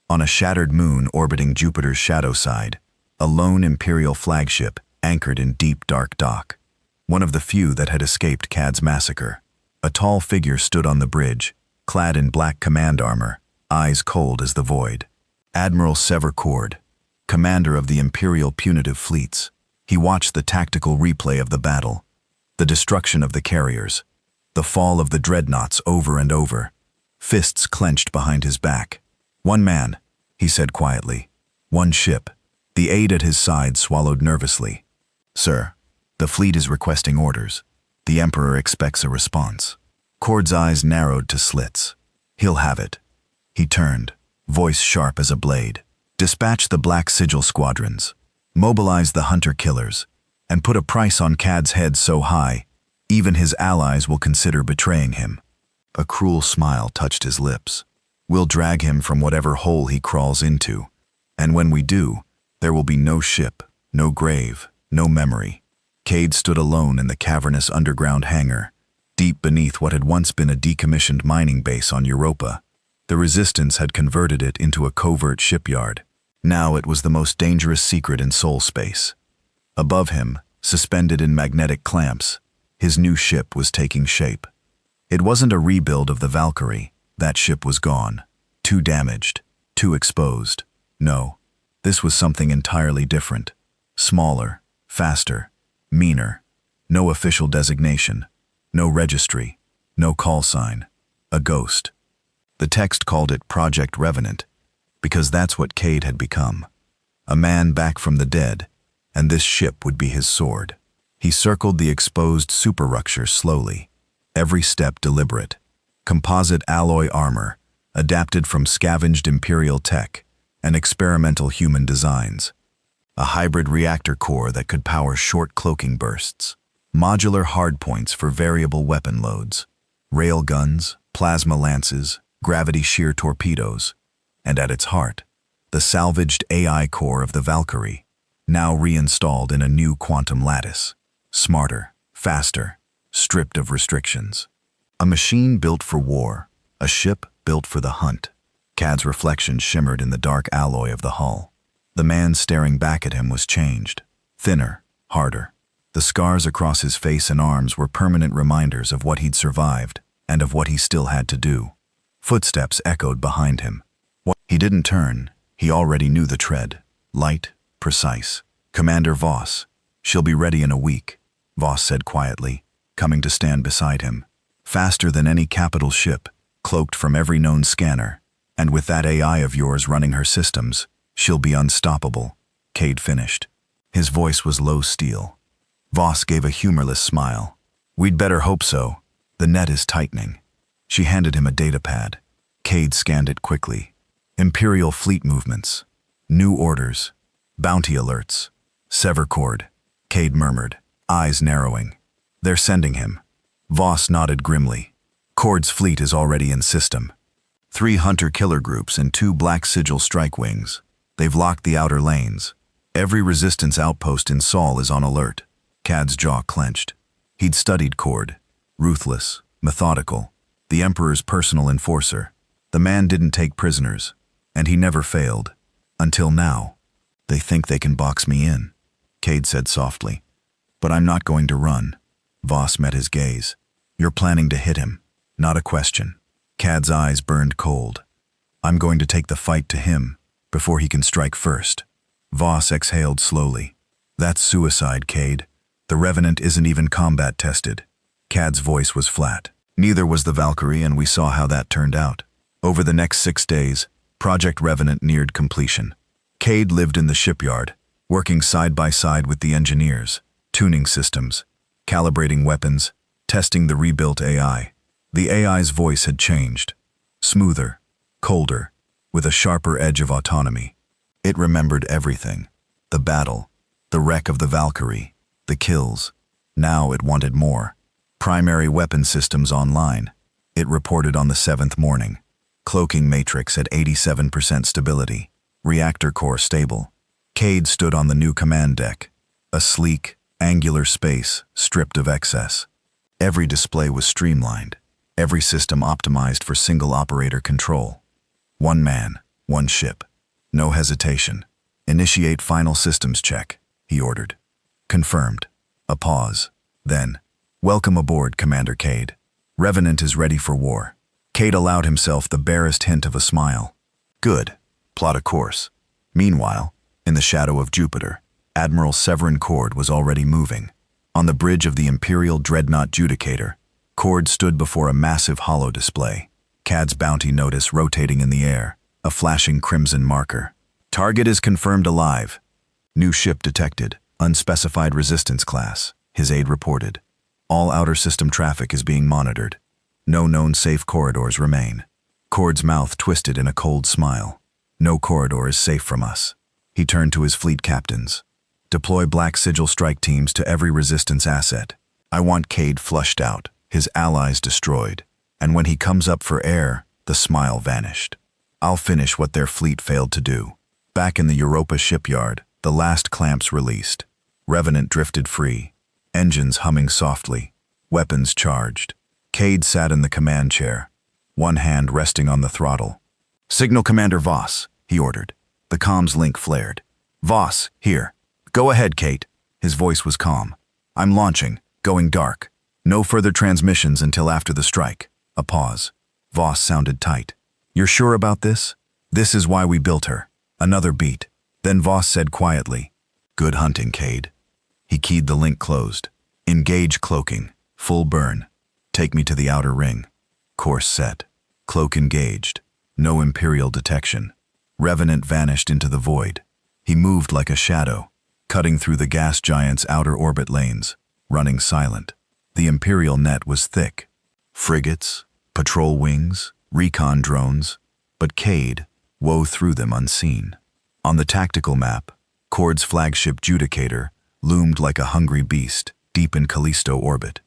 S1: On a shattered moon orbiting Jupiter's shadow side, a lone Imperial flagship anchored in deep dark dock. One of the few that had escaped Cad's massacre. A tall figure stood on the bridge, clad in black command armor, eyes cold as the void. Admiral Severcord, commander of the Imperial punitive fleets. He watched the tactical replay of the battle, the destruction of the carriers, the fall of the dreadnoughts over and over, fists clenched behind his back. One man, he said quietly. One ship. The aide at his side swallowed nervously. Sir, The fleet is requesting orders. The Emperor expects a response. Cord's eyes narrowed to slits. He'll have it. He turned, voice sharp as a blade. Dispatch the Black Sigil squadrons. Mobilize the hunter-killers. And put a price on Cad's head so high, even his allies will consider betraying him. A cruel smile touched his lips. We'll drag him from whatever hole he crawls into. And when we do, there will be no ship, no grave, no memory. Cade stood alone in the cavernous underground hangar, deep beneath what had once been a decommissioned mining base on Europa. The Resistance had converted it into a covert shipyard. Now it was the most dangerous secret in soul space. Above him, suspended in magnetic clamps, his new ship was taking shape. It wasn't a rebuild of the Valkyrie. That ship was gone. Too damaged. Too exposed. No, this was something entirely different. Smaller, faster, meaner. No official designation. No registry. No call sign. A ghost. The text called it Project Revenant, because that's what Cade had become. A man back from the dead, and this ship would be his sword. He circled the exposed superstructure slowly, every step deliberate. Composite alloy armor, adapted from scavenged Imperial tech and experimental human designs. A hybrid reactor core that could power short cloaking bursts. Modular hardpoints for variable weapon loads. Rail guns, plasma lances, gravity shear torpedoes. And at its heart, the salvaged AI core of the Valkyrie, now reinstalled in a new quantum lattice. Smarter, faster, stripped of restrictions. A machine built for war, a ship built for the hunt. Cad's reflection shimmered in the dark alloy of the hull. The man staring back at him was changed, thinner, harder. The scars across his face and arms were permanent reminders of what he'd survived and of what he still had to do. Footsteps echoed behind him. He didn't turn. He already knew the tread. Light, precise. Commander Voss. She'll be ready in a week, Voss said quietly, coming to stand beside him. Faster than any capital ship, cloaked from every known scanner. And with that AI of yours running her systems, she'll be unstoppable, Cade finished. His voice was low steel. Voss gave a humorless smile. We'd better hope so. The net is tightening. She handed him a datapad. Cade scanned it quickly. Imperial fleet movements. New orders. Bounty alerts. Sever cord. Cade murmured, eyes narrowing. They're sending him. Voss nodded grimly. Cord's fleet is already in system. 3 hunter-killer groups and 2 Black Sigil strike wings. They've locked the outer lanes. Every Resistance outpost in Sol is on alert. Cad's jaw clenched. He'd studied Cord. Ruthless, methodical, the Emperor's personal enforcer. The man didn't take prisoners, and he never failed. Until now. They think they can box me in, Cade said softly. But I'm not going to run. Voss met his gaze. You're planning to hit him. Not a question. Cad's eyes burned cold. I'm going to take the fight to him before he can strike first. Voss exhaled slowly. That's suicide, Cade. The Revenant isn't even combat tested. Cad's voice was flat. Neither was the Valkyrie, and we saw how that turned out. Over the next 6 days, Project Revenant neared completion. Cade lived in the shipyard, working side by side with the engineers, tuning systems, calibrating weapons, testing the rebuilt AI. The AI's voice had changed. Smoother, colder, with a sharper edge of autonomy. It remembered everything. The battle, the wreck of the Valkyrie, the kills. Now it wanted more. Primary weapon systems online. It reported on the 7th morning. Cloaking matrix at 87% stability. Reactor core stable. Cade stood on the new command deck. A sleek, angular space stripped of excess. Every display was streamlined. Every system optimized for single operator control. 1 man, 1 ship. No hesitation. Initiate final systems check, he ordered. Confirmed. A pause. Then, welcome aboard, Commander Cade. Revenant is ready for war. Cade allowed himself the barest hint of a smile. Good. Plot a course. Meanwhile, in the shadow of Jupiter, Admiral Severin Cord was already moving. On the bridge of the Imperial Dreadnought Judicator, Cord stood before a massive holo display. Cad's bounty notice rotating in the air, a flashing crimson marker. Target is confirmed alive. New ship detected, unspecified resistance class. His aide reported. All outer system traffic is being monitored. No known safe corridors remain. Cord's mouth twisted in a cold smile. No corridor is safe from us. He turned to his fleet captains. Deploy Black Sigil strike teams to every resistance asset. I want Cade flushed out, his allies destroyed. And when he comes up for air, the smile vanished. I'll finish what their fleet failed to do. Back in the Europa shipyard, the last clamps released. Revenant drifted free. Engines humming softly. Weapons charged. Cade sat in the command chair, one hand resting on the throttle. Signal Commander Voss, he ordered. The comms link flared. Voss, here. Go ahead, Kate. His voice was calm. I'm launching, going dark. No further transmissions until after the strike. A pause. Voss sounded tight. You're sure about this? This is why we built her. Another beat. Then Voss said quietly, Good hunting, Cade. He keyed the link closed. Engage cloaking. Full burn. Take me to the outer ring. Course set. Cloak engaged. No Imperial detection. Revenant vanished into the void. He moved like a shadow, cutting through the gas giant's outer orbit lanes, running silent. The Imperial net was thick. Frigates, patrol wings, recon drones, but Cade wove through them unseen. On the tactical map, Cord's flagship Judicator loomed like a hungry beast deep in Callisto orbit,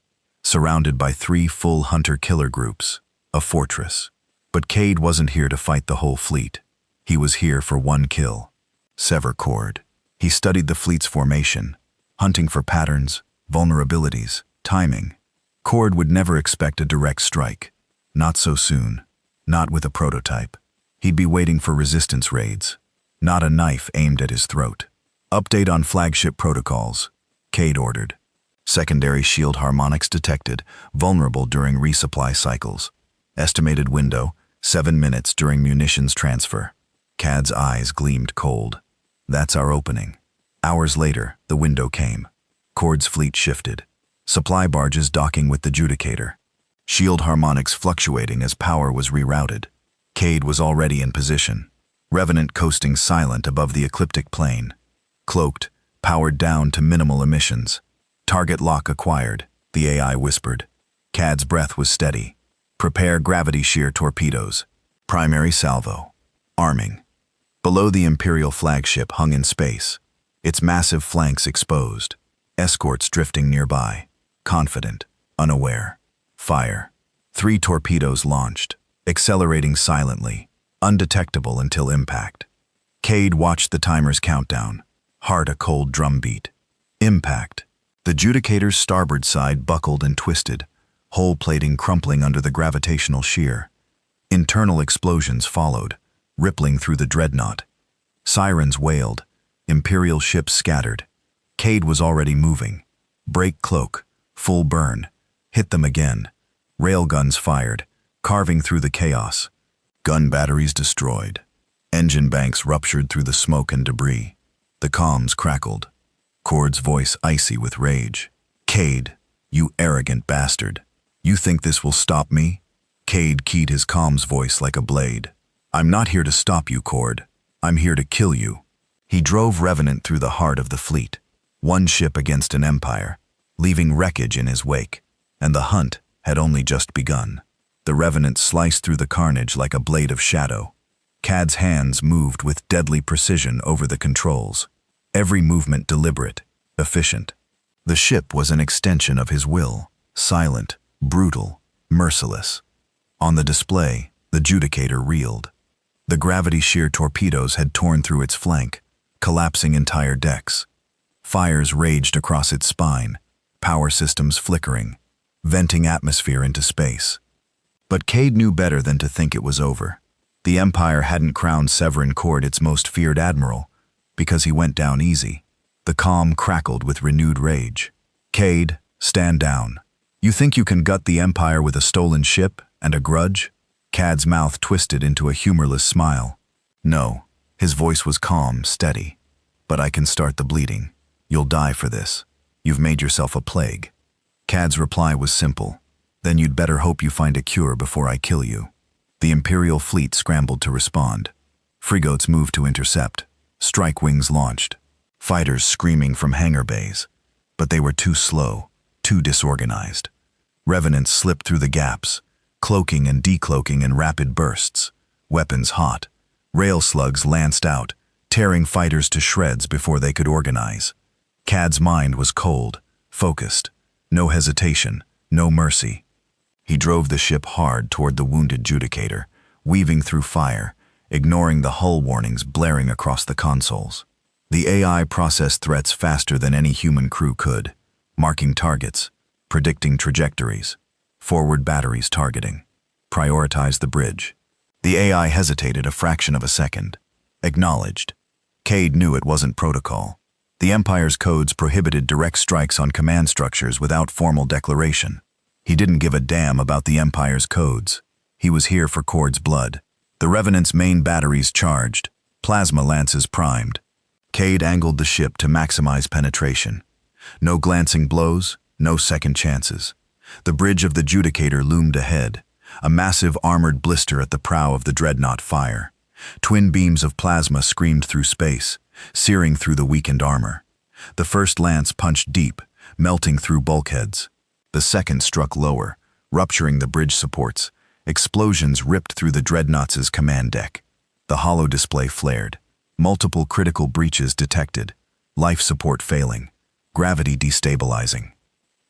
S1: surrounded by 3 full hunter-killer groups, a fortress. But Cade wasn't here to fight the whole fleet. He was here for one kill. Sever Cord. He studied the fleet's formation, hunting for patterns, vulnerabilities, timing. Cord would never expect a direct strike. Not so soon. Not with a prototype. He'd be waiting for resistance raids. Not a knife aimed at his throat. Update on flagship protocols. Cade ordered. Secondary shield harmonics detected, vulnerable during resupply cycles. Estimated window, 7 minutes during munitions transfer. Cad's eyes gleamed cold. That's our opening. Hours later, the window came. Cord's fleet shifted. Supply barges docking with the Judicator. Shield harmonics fluctuating as power was rerouted. Cade was already in position. Revenant coasting silent above the ecliptic plane. Cloaked, powered down to minimal emissions. Target lock acquired, the AI whispered. Cad's breath was steady. Prepare gravity shear torpedoes. Primary salvo. Arming. Below the Imperial flagship hung in space, its massive flanks exposed. Escorts drifting nearby. Confident, unaware. Fire. 3 torpedoes launched, accelerating silently, undetectable until impact. Cade watched the timer's countdown, heart a cold drumbeat. Impact. The Judicator's starboard side buckled and twisted, hull plating crumpling under the gravitational shear. Internal explosions followed, rippling through the dreadnought. Sirens wailed, Imperial ships scattered. Cade was already moving. Break cloak, full burn. Hit them again. Railguns fired, carving through the chaos. Gun batteries destroyed. Engine banks ruptured through the smoke and debris. The comms crackled. Cord's voice icy with rage. Cade, you arrogant bastard. You think this will stop me? Cade keyed his comms voice like a blade. I'm not here to stop you, Cord. I'm here to kill you. He drove Revenant through the heart of the fleet. One ship against an empire, leaving wreckage in his wake. And the hunt had only just begun. The Revenant sliced through the carnage like a blade of shadow. Cad's hands moved with deadly precision over the controls. Every movement deliberate, efficient. The ship was an extension of his will, silent, brutal, merciless. On the display, the Judicator reeled. The gravity shear torpedoes had torn through its flank, collapsing entire decks. Fires raged across its spine, power systems flickering, venting atmosphere into space. But Cade knew better than to think it was over. The Empire hadn't crowned Severin Cord its most feared admiral, because he went down easy. The comm crackled with renewed rage. Cade, stand down. You think you can gut the Empire with a stolen ship and a grudge? Cad's mouth twisted into a humorless smile. No, his voice was calm, steady. But I can start the bleeding. You'll die for this. You've made yourself a plague. Cad's reply was simple. Then you'd better hope you find a cure before I kill you. The Imperial fleet scrambled to respond. Frigates moved to intercept. Strike wings launched. Fighters screaming from hangar bays. But they were too slow, too disorganized. Revenants slipped through the gaps, cloaking and decloaking in rapid bursts, weapons hot. Rail slugs lanced out, tearing fighters to shreds before they could organize. Cad's mind was cold, focused. No hesitation, no mercy. He drove the ship hard toward the wounded Judicator, weaving through fire, ignoring the hull warnings blaring across the consoles. The AI processed threats faster than any human crew could, marking targets, predicting trajectories, forward batteries targeting. Prioritize the bridge. The AI hesitated a fraction of a second. Acknowledged. Cade knew it wasn't protocol. The Empire's codes prohibited direct strikes on command structures without formal declaration. He didn't give a damn about the Empire's codes. He was here for Cord's blood. The Revenant's main batteries charged, plasma lances primed. Cade angled the ship to maximize penetration. No glancing blows, no second chances. The bridge of the Judicator loomed ahead, a massive armored blister at the prow of the dreadnought fire. Twin beams of plasma screamed through space, searing through the weakened armor. The first lance punched deep, melting through bulkheads. The second struck lower, rupturing the bridge supports. Explosions ripped through the dreadnought's command deck. The holo display flared. Multiple critical breaches detected. Life support failing. Gravity destabilizing.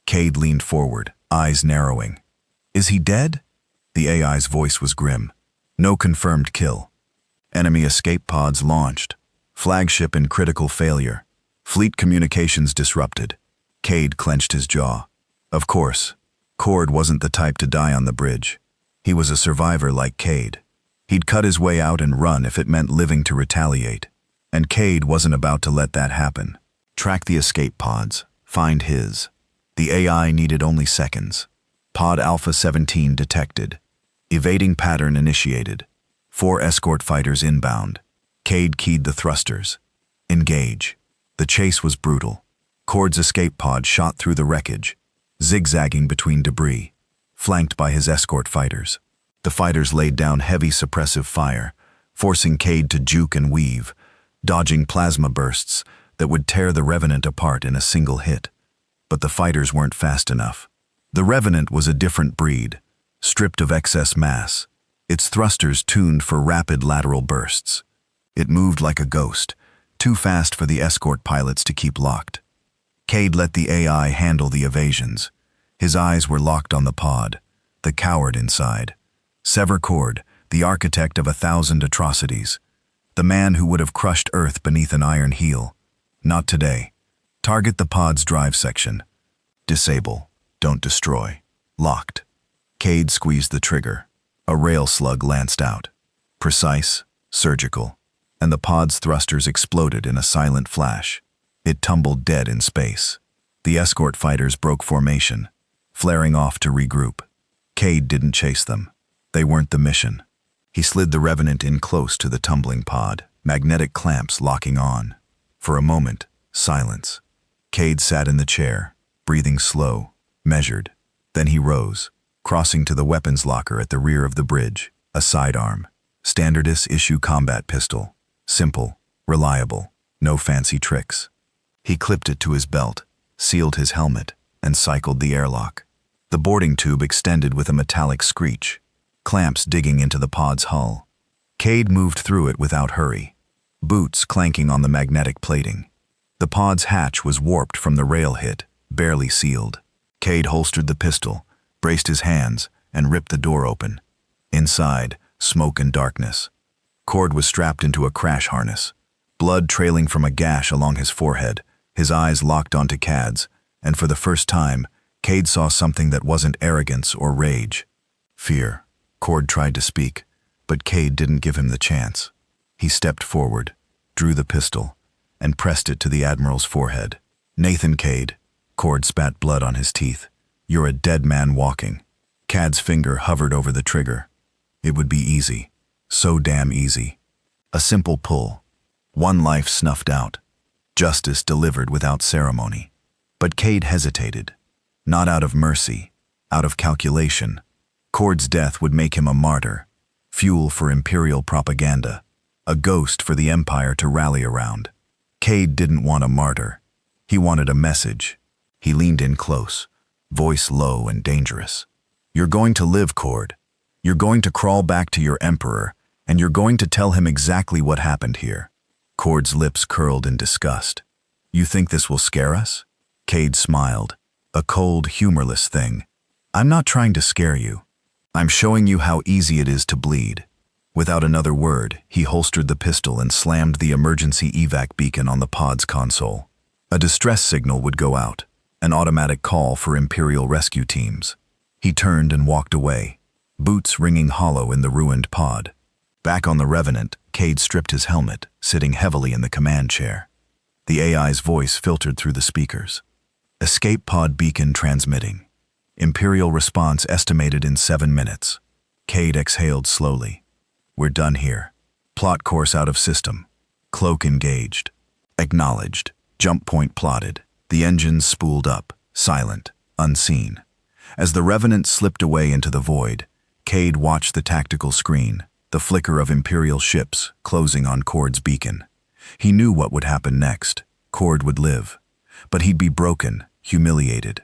S1: Cade leaned forward, eyes narrowing. Is he dead? The AI's voice was grim. No confirmed kill. Enemy escape pods launched. Flagship in critical failure. Fleet communications disrupted. Cade clenched his jaw. Of course, Cord wasn't the type to die on the bridge. He was a survivor like Cade. He'd cut his way out and run if it meant living to retaliate. And Cade wasn't about to let that happen. Track the escape pods. Find his. The AI needed only seconds. Pod Alpha 17 detected. Evading pattern initiated. 4 escort fighters inbound. Cade keyed the thrusters. Engage. The chase was brutal. Cord's escape pod shot through the wreckage, zigzagging between debris, flanked by his escort fighters. The fighters laid down heavy suppressive fire, forcing Cade to juke and weave, dodging plasma bursts that would tear the Revenant apart in a single hit. But the fighters weren't fast enough. The Revenant was a different breed, stripped of excess mass, its thrusters tuned for rapid lateral bursts. It moved like a ghost, too fast for the escort pilots to keep locked. Cade let the AI handle the evasions. His eyes were locked on the pod, the coward inside. Sever Cord, the architect of 1,000 atrocities. The man who would have crushed Earth beneath an iron heel. Not today. Target the pod's drive section. Disable. Don't destroy. Locked. Cade squeezed the trigger. A rail slug lanced out. Precise, surgical, and the pod's thrusters exploded in a silent flash. It tumbled dead in space. The escort fighters broke formation, flaring off to regroup. Cade didn't chase them. They weren't the mission. He slid the Revenant in close to the tumbling pod, magnetic clamps locking on. For a moment, silence. Cade sat in the chair, breathing slow, measured. Then he rose, crossing to the weapons locker at the rear of the bridge, a sidearm. Standardist issue combat pistol. Simple, reliable, no fancy tricks. He clipped it to his belt, sealed his helmet, and cycled the airlock. The boarding tube extended with a metallic screech, clamps digging into the pod's hull. Cade moved through it without hurry, boots clanking on the magnetic plating. The pod's hatch was warped from the rail hit, barely sealed. Cade holstered the pistol, braced his hands, and ripped the door open. Inside, smoke and darkness. Cord was strapped into a crash harness, blood trailing from a gash along his forehead, his eyes locked onto Cad's, and for the first time, Cade saw something that wasn't arrogance or rage. Fear. Cord tried to speak, but Cade didn't give him the chance. He stepped forward, drew the pistol, and pressed it to the Admiral's forehead. Nathan Cade. Cord spat blood on his teeth. You're a dead man walking. Cad's finger hovered over the trigger. It would be easy. So damn easy. A simple pull. One life snuffed out. Justice delivered without ceremony. But Cade hesitated. Not out of mercy, out of calculation. Cord's death would make him a martyr, fuel for imperial propaganda, a ghost for the Empire to rally around. Cade didn't want a martyr. He wanted a message, He leaned in close, voice low and dangerous. "You're going to live, Cord. You're going to crawl back to your Emperor, and you're going to tell him exactly what happened here." Cord's lips curled in disgust. "You think this will scare us?" Cade smiled, a cold, humorless thing. "I'm not trying to scare you. I'm showing you how easy it is to bleed." Without another word, he holstered the pistol and slammed the emergency evac beacon on the pod's console. A distress signal would go out, an automatic call for Imperial rescue teams. He turned and walked away, boots ringing hollow in the ruined pod. Back on the Revenant, Cade stripped his helmet, sitting heavily in the command chair. The AI's voice filtered through the speakers. "Escape pod beacon transmitting. Imperial response estimated in 7 minutes." Cade exhaled slowly. "We're done here. Plot course out of system. Cloak engaged. Acknowledged. Jump point plotted." The engines spooled up, silent, unseen. As the Revenant slipped away into the void, Cade watched the tactical screen, the flicker of Imperial ships closing on Cord's beacon. He knew what would happen next. Cord would live. But he'd be broken, humiliated.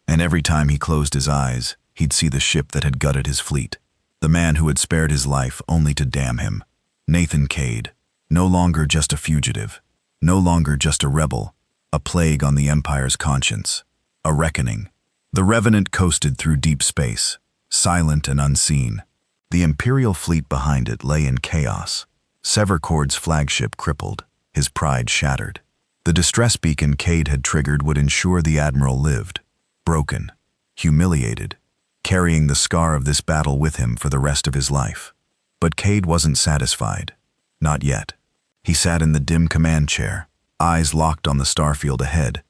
S1: And every time he closed his eyes, he'd see the ship that had gutted his fleet. The man who had spared his life only to damn him. Nathan Cade, no longer just a fugitive, no longer just a rebel, a plague on the Empire's conscience, a reckoning. The Revenant coasted through deep space, silent and unseen. The Imperial fleet behind it lay in chaos. Severcord's flagship crippled, his pride shattered. The distress beacon Cade had triggered would ensure the Admiral lived, broken, humiliated, carrying the scar of this battle with him for the rest of his life. But Cade wasn't satisfied. Not yet. He sat in the dim command chair, eyes locked on the starfield ahead.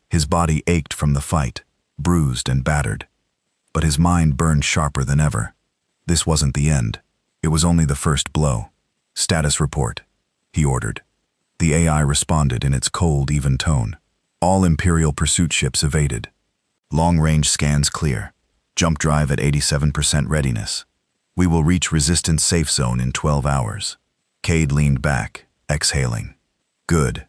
S1: His body ached from the fight, bruised and battered. But his mind burned sharper than ever. This wasn't the end. It was only the first blow. "Status report," he ordered. The AI responded in its cold, even tone. "All Imperial pursuit ships evaded. Long-range scans clear. Jump drive at 87% readiness. We will reach Resistance safe zone in 12 hours. Cade leaned back, exhaling. Good.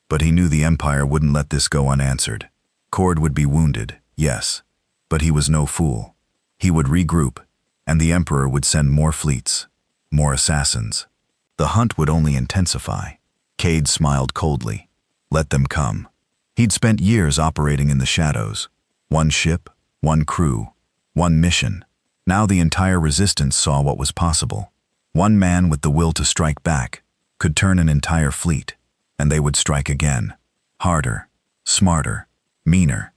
S1: But he knew the Empire wouldn't let this go unanswered. Cord would be wounded, yes. But he was no fool. He would regroup, and the Emperor would send more fleets, more assassins. The hunt would only intensify. Cade smiled coldly. Let them come. He'd spent years operating in the shadows. One ship, one crew, one mission. Now the entire Resistance saw what was possible. One man with the will to strike back could turn an entire fleet, and they would strike again. Harder, smarter, meaner.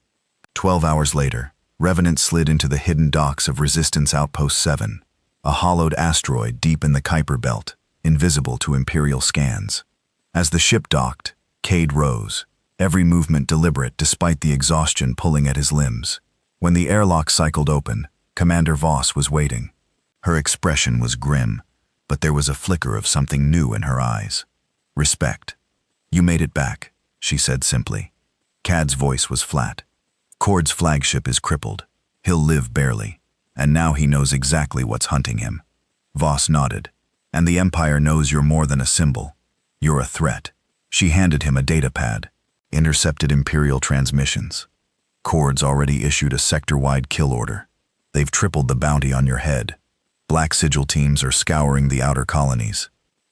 S1: 12 hours later, Revenant slid into the hidden docks of Resistance Outpost 7, a hollowed asteroid deep in the Kuiper Belt, invisible to Imperial scans. As the ship docked, Cade rose, every movement deliberate despite the exhaustion pulling at his limbs. When the airlock cycled open, Commander Voss was waiting. Her expression was grim, but there was a flicker of something new in her eyes. Respect. "You made it back," she said simply. Cad's voice was flat. "Cord's flagship is crippled. He'll live barely, and now he knows exactly what's hunting him." Voss nodded. "And the Empire knows you're more than a symbol. You're a threat." She handed him a datapad. "Intercepted Imperial transmissions. Cord's already issued a sector-wide kill order. They've tripled the bounty on your head. Black Sigil teams are scouring the outer colonies."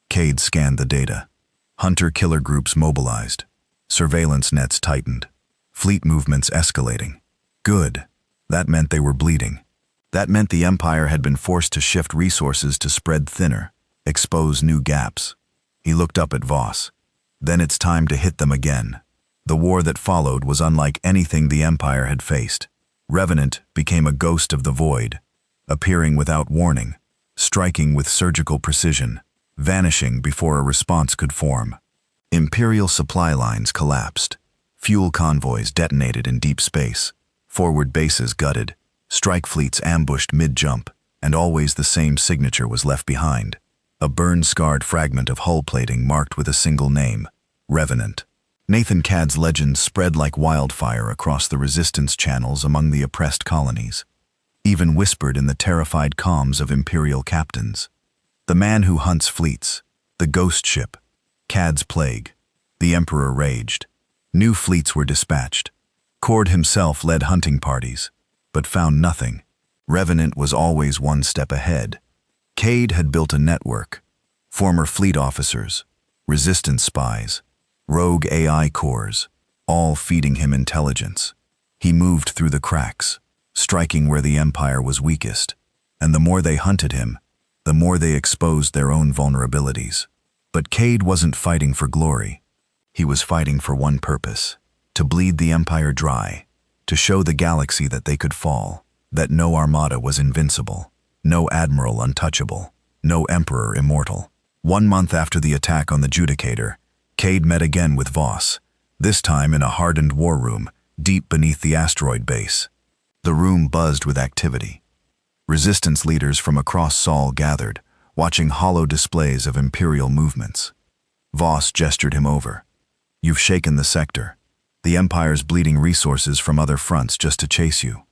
S1: Cade scanned the data. Hunter-killer groups mobilized. Surveillance nets tightened. Fleet movements escalating. Good. That meant they were bleeding. That meant the Empire had been forced to shift resources to spread thinner, expose new gaps. He looked up at Voss. Then it's time to hit them again. The war that followed was unlike anything the Empire had faced. Revenant became a ghost of the void, appearing without warning, striking with surgical precision, vanishing before a response could form. Imperial supply lines collapsed. Fuel convoys detonated in deep space. Forward bases gutted. Strike fleets ambushed mid-jump, and always the same signature was left behind. A burn-scarred fragment of hull plating marked with a single name, Revenant. Nathan Cad's legend spread like wildfire across the Resistance channels among the oppressed colonies, even whispered in the terrified comms of Imperial captains. The man who hunts fleets, the ghost ship, Cad's plague. The Emperor raged. New fleets were dispatched. Cord himself led hunting parties, but found nothing. Revenant was always one step ahead. Cade had built a network. Former fleet officers, resistance spies, rogue AI cores, all feeding him intelligence. He moved through the cracks, striking where the Empire was weakest, and the more they hunted him, the more they exposed their own vulnerabilities. But Cade wasn't fighting for glory. He was fighting for one purpose: to bleed the Empire dry, to show the galaxy that they could fall, that no Armada was invincible, no Admiral untouchable, no Emperor immortal. 1 month after the attack on the Judicator, Cade met again with Voss, this time in a hardened war room deep beneath the asteroid base. The room buzzed with activity. Resistance leaders from across Sol gathered, watching hollow displays of Imperial movements. Voss gestured him over. "You've shaken the sector. The Empire's bleeding resources from other fronts just to chase you."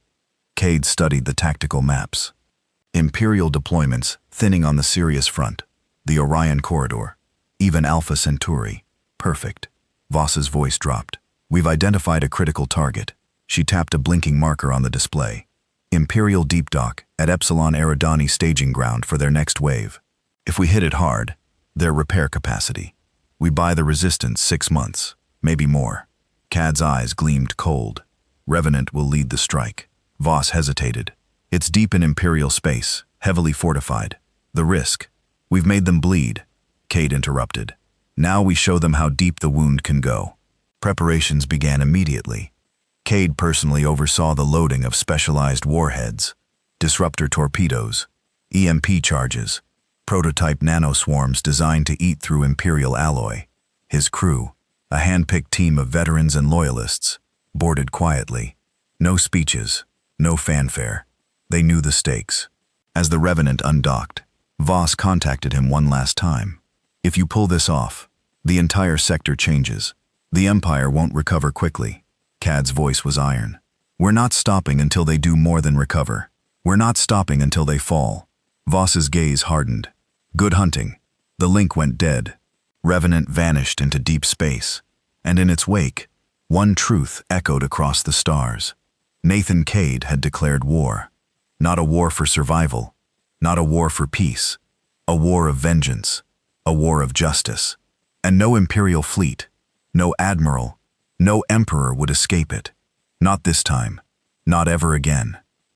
S1: Cade studied the tactical maps. Imperial deployments thinning on the Sirius front, the Orion Corridor, even Alpha Centauri. Perfect. Voss's voice dropped. "We've identified a critical target." She tapped a blinking marker on the display. Imperial deep dock at Epsilon Eridani staging ground for their next wave. If we hit it hard, their repair capacity. We buy the Resistance 6 months, maybe more. Cad's eyes gleamed cold. Revenant will lead the strike. Voss hesitated. "It's deep in Imperial space, heavily fortified. The risk. We've made them bleed." Cade interrupted. "Now we show them how deep the wound can go." Preparations began immediately. Cade personally oversaw the loading of specialized warheads, disruptor torpedoes, EMP charges, prototype nanoswarms designed to eat through Imperial alloy. His crew, a hand-picked team of veterans and loyalists, boarded quietly. No speeches, no fanfare. They knew the stakes. As the Revenant undocked, Voss contacted him one last time. "If you pull this off, the entire sector changes. The Empire won't recover quickly." Cad's voice was iron. "We're not stopping until they do more than recover. We're not stopping until they fall." Voss's gaze hardened. "Good hunting." The link went dead. Revenant vanished into deep space, and in its wake, one truth echoed across the stars. Nathan Cade had declared war. Not a war for survival, not a war for peace, a war of vengeance, a war of justice. And no Imperial fleet, no Admiral, no Emperor would escape it. Not this time, not ever again.